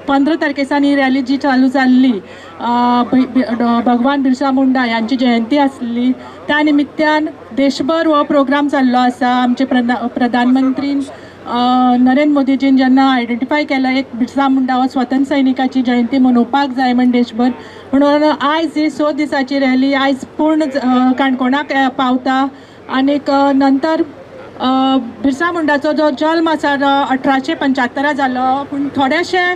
पंधरा तारखेसान ही रॅली जी चालू जाल्ली भगवान बिरसा मुंडा यांची जयंती आसली त्या निमित्तान देशभर हो प्रोग्राम चाललो आसा। आमचे प्रधानमंत्री नरेंद्र मोदीजीन जेन्ना आयडेंटिफाय केला एक बिरसा मुंडा हो स्वतंत्र सैनिकाची जयंती मनोवपाक जाय म्हण देशभर, म्हणून आयज ही 6 दिसाची रॅली आयज पूर्ण काणकोणाक पावता। आनीक नंतर बिरसा मुंडाचो जो जल्म आसा 1875 जालो, पूण थोडेशे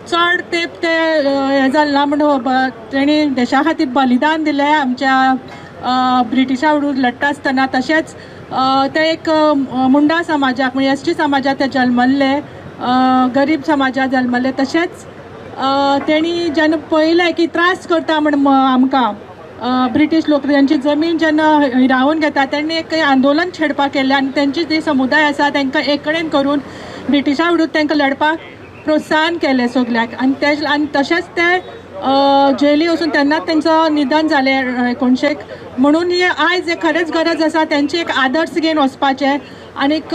चड तेंप ते हें जाल्ला म्हणून तेणी देशा खातीर बलिदान दिलें आमच्या ब्रिटिशा विरुद्ध लडटा आसतना। तशेंच ते एक मुंडा समाजाक म्हणजे एसटी समाजात ते जल्मल्ले, गरीब समाजात जल्मल्ले। तशेंच तेणी जेन्ना पळयलें की त्रास करता म्हण आमकां ब्रिटीश लोक त्यांची जमीन जेन्ना हिरावून घेता, त्यांनी एक आंदोलन छेडपाक केल्लें आनी तेंची जी समुदाय आसा तांकां एक कडेन करून ब्रिटिशा विरुद्ध तांकां लडपाक प्रोत्साहन केलें सगल्याक। आनी तशेंच ते जेली वचून तेन्नाच तेंचो निधन जालें 1900। म्हणून ही आयज एक खरेंच गरज आसा तेंचे एक आदर्श घेवन वचपाचें। आनीक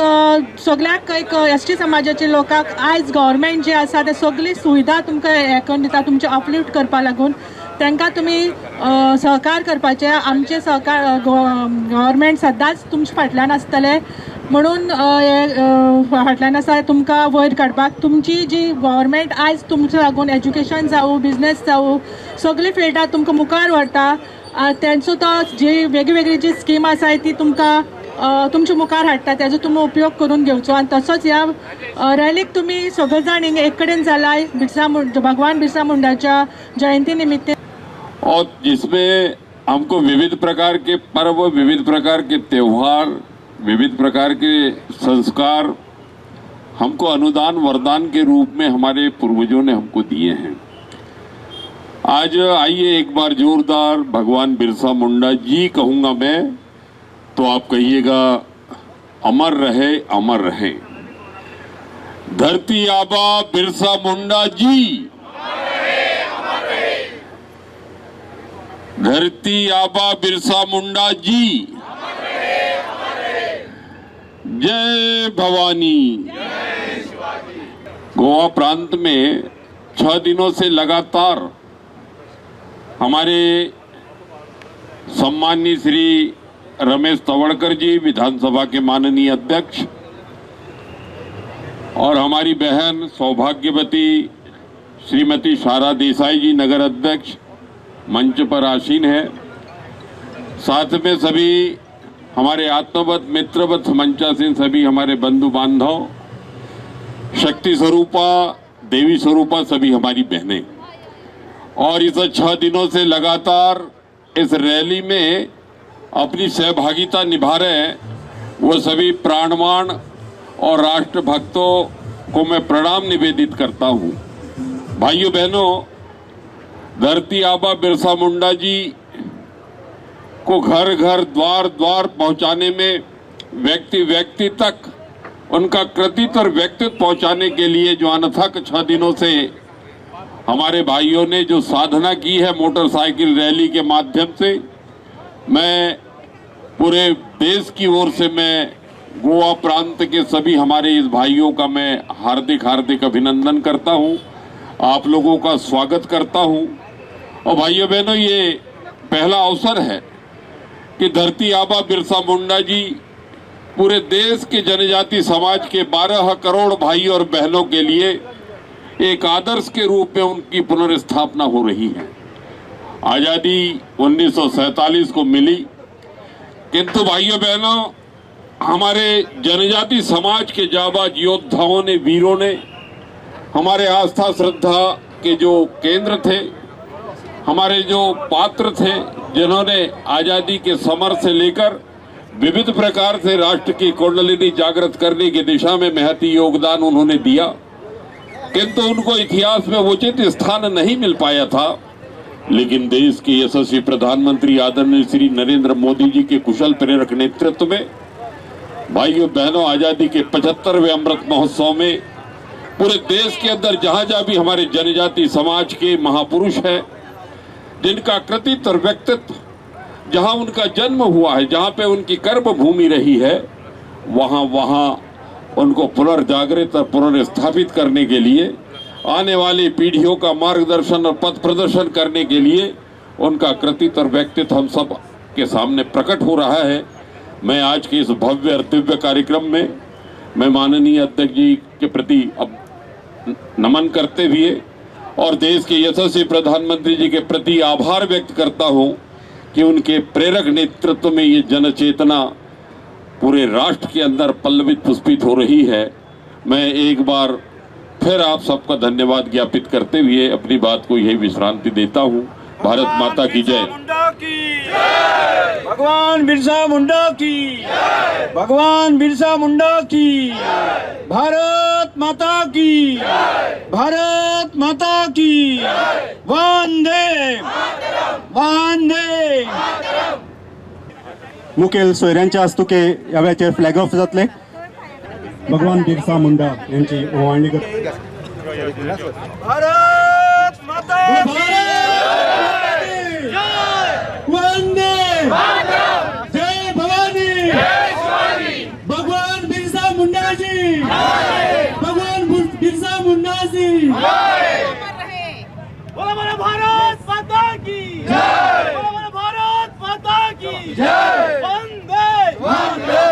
सगल्याक एक एसटी समाजाच्या लोकांक आयज गव्हर्मेंट जे आसा ते सगळी सुविधा तुमकां हें करून दिता तुमचे अपलिफ्ट करपा लागून, तांकां तुमी सहकार करपाचें। आमचे सहकार गव्हर्मेंट सदांच तुमच्या फाटल्यान आसतलें, म्हणून फाटल्यान आसा तुमकां वयर काडपाक। तुमची जी गव्हर्मेंट आयज तुमच्या लागून एज्युकेशन जावं बिजनेस जावं सगळी फिल्डां तुमकां मुखार व्हरता। तेंचो तो जी वेगळी जी स्कीम आसा ती तुमकां तुमच्या मुखार हाडटा, तेजो तुमी उपयोग करून घेवचो। आनी तसोच ह्या रॅलीक तुमी सगळे जाण हिंगा एक कडेन जालाय भगवान बिरसा मुंडाच्या जयंती निमित्त, और जिसमें हमको विविध प्रकार के पर्व, विविध प्रकार के त्योहार, विविध प्रकार के संस्कार हमको अनुदान वरदान के रूप में हमारे पूर्वजों ने हमको दिए हैं। आज आइए एक बार जोरदार भगवान बिरसा मुंडा जी कहूँगा मैं, तो आप कहिएगा अमर रहे अमर रहे। धरती आबा बिरसा मुंडा जी, धरती आबा बिरसा मुंडा जी, जय भवानी। गोवा प्रांत में 6 दिनों से लगातार हमारे सम्माननीय श्री रमेश तवड़कर जी विधानसभा के माननीय अध्यक्ष और हमारी बहन सौभाग्यवती श्रीमती शारा देसाई जी नगर अध्यक्ष मंच पर आसीन है। साथ में सभी हमारे आत्मवत मित्रवत मंचासीन सभी हमारे बंधु बांधव, शक्ति स्वरूपा देवी स्वरूपा सभी हमारी बहनें, और इस 6 दिनों से लगातार इस रैली में अपनी सहभागिता निभा रहे वो सभी प्राणवान और राष्ट्रभक्तों को मैं प्रणाम निवेदित करता हूँ। भाइयों बहनों, धरती आबा बिरसा मुंडा जी को घर घर द्वार द्वार पहुंचाने में, व्यक्ति व्यक्ति तक उनका कृतित्व और व्यक्तित्व पहुंचाने के लिए जो अनथक 6 दिनों से हमारे भाइयों ने जो साधना की है मोटरसाइकिल रैली के माध्यम से, मैं पूरे देश की ओर से मैं गोवा प्रांत के सभी हमारे इस भाइयों का मैं हार्दिक हार्दिक अभिनंदन करता हूं, आप लोगों का स्वागत करता हूं। और भाइयों बहनों, ये पहला अवसर है कि धरती आबा बिरसा मुंडा जी पूरे देश के जनजाति समाज के 12 करोड़ भाई और बहनों के लिए एक आदर्श के रूप में उनकी पुनर्स्थापना हो रही है। आज़ादी 1947 को मिली, किंतु भाइयों बहनों, हमारे जनजाति समाज के जाबाज योद्धाओं ने, वीरों ने, हमारे आस्था श्रद्धा के जो केंद्र थे, हमारे जो पात्र थे, जिन्होंने आज़ादी के समर से लेकर विविध प्रकार से राष्ट्र की कुंडलिनी जागृत करने की दिशा में महती योगदान उन्होंने दिया, किंतु उनको इतिहास में उचित स्थान नहीं मिल पाया था। लेकिन देश के यशस्वी प्रधानमंत्री आदरणीय श्री नरेंद्र मोदी जी के कुशल प्रेरक नेतृत्व में भाइयों बहनों, आजादी के 75वें अमृत महोत्सव में पूरे देश के अंदर जहां जहां भी हमारे जनजाति समाज के महापुरुष हैं, जिनका कृतित्व और व्यक्तित्व, जहां उनका जन्म हुआ है, जहां पे उनकी कर्म भूमि रही है, वहां वहां उनको पुनर्जागृत और पुनर्स्थापित करने के लिए, आने वाली पीढ़ियों का मार्गदर्शन और पथ प्रदर्शन करने के लिए उनका कृतित्व और व्यक्तित्व हम सब के सामने प्रकट हो रहा है। मैं आज के इस भव्य और दिव्य कार्यक्रम में मैं माननीय अध्यक्ष जी के प्रति अब नमन करते हुए और देश के यशस्वी प्रधानमंत्री जी के प्रति आभार व्यक्त करता हूं कि उनके प्रेरक नेतृत्व में ये जन चेतना पूरे राष्ट्र के अंदर पल्लवित पुष्पित हो रही है। मैं एक बार फिर आप सबका धन्यवाद ज्ञापित करते हुए अपनी बात को यही विश्रांति देता हूं। भारत माता की जय। भगवान बिरसा मुंडा की, भगवान बिरसा मुंडा की, भारत माता की, भारत माता की, वंदे वंदे। मुखेल सोयऱ्यांच्या हस्तुके ह्या वेळाचेर फ्लॅग ऑफ जातले। भगवान बिरसा मुंडा यांची ओवाळणी करता। भारत माता की वंदे जय भवानी, भगवान बिरसा मुंडा जी, भगवान बिरसा मुंडा जी, बोला बोला भारत माता की जय, बोला बोला भारत माता की जय, Vande Vande.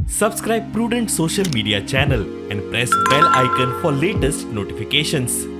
Subscribe Prudent Social Media channel and press bell icon for latest notifications.